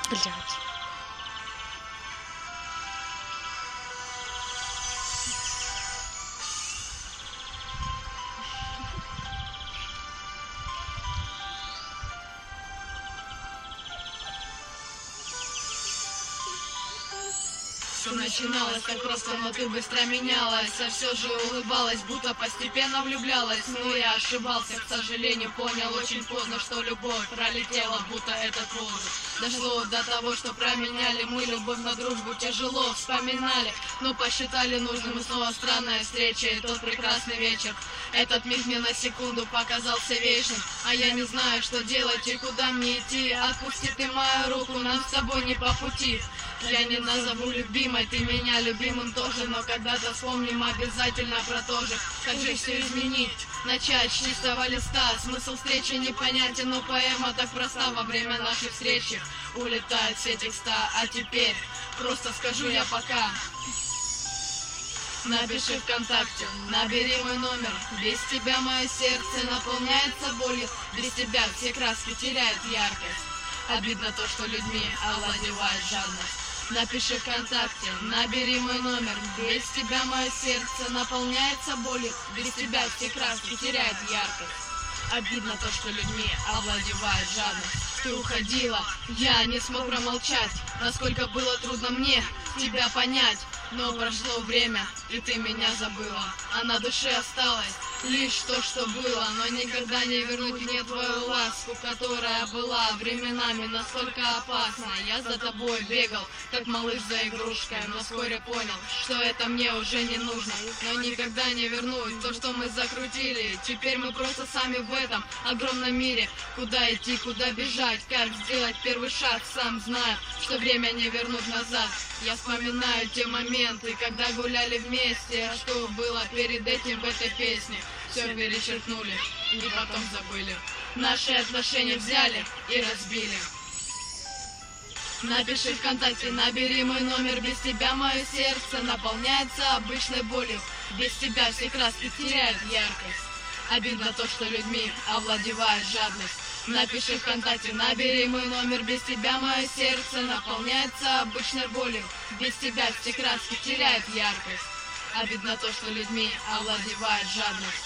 Блядь. Все начиналось так просто, но ты быстро менялась, а все же улыбалась, будто постепенно влюблялась. Но я ошибался, к сожалению, понял очень поздно, что любовь пролетела, будто этот воздух. Дошло до того, что променяли мы любовь на дружбу, тяжело вспоминали, но посчитали нужным, и снова странная встреча и тот прекрасный вечер. Этот миг мне на секунду показался вечным, а я не знаю, что делать и куда мне идти. Отпусти ты мою руку, нам с тобой не по пути. Я не назову любимой, ты меня любимым тоже, но когда-то вспомним обязательно про то же. Как же все изменить, начать с чистого листа. Смысл встречи непонятен, но поэма так проста. Во время нашей встречи улетают все текста, а теперь просто скажу я пока. Напиши ВКонтакте, набери мой номер. Без тебя мое сердце наполняется болью. Без тебя все краски теряют яркость. Обидно то, что людьми овладевает жадность. Напиши ВКонтакте, набери мой номер. Без тебя мое сердце наполняется болью. Без тебя все краски теряют яркость. Обидно то, что людьми овладевает жадность. Ты уходила, я не смог промолчать. Насколько было трудно мне тебя понять. Но прошло время, и ты меня забыла. А на душе осталось лишь то, что было. Но никогда не вернуть мне твою ласку, которая была временами настолько опасна. Я за тобой бегал, как малыш за игрушкой, но вскоре понял, что это мне уже не нужно. Но никогда не вернуть то, что мы закрутили. Теперь мы просто сами в этом огромном мире. Куда идти, куда бежать, как сделать первый шаг, сам знаю, что время не вернуть назад. Я вспоминаю те моменты, когда гуляли вместе, а что было перед этим в этой песне. Все перечеркнули и потом забыли. Наши отношения взяли и разбили. Напиши ВКонтакте, набери мой номер. Без тебя мое сердце наполняется обычной болью. Без тебя все краски теряют яркость. Обидно то, что людьми овладевает жадность. Напиши ВКонтакте, набери мой номер. Без тебя мое сердце наполняется обычной болью. Без тебя все краски теряют яркость. Обидно то, что людьми овладевает жадность.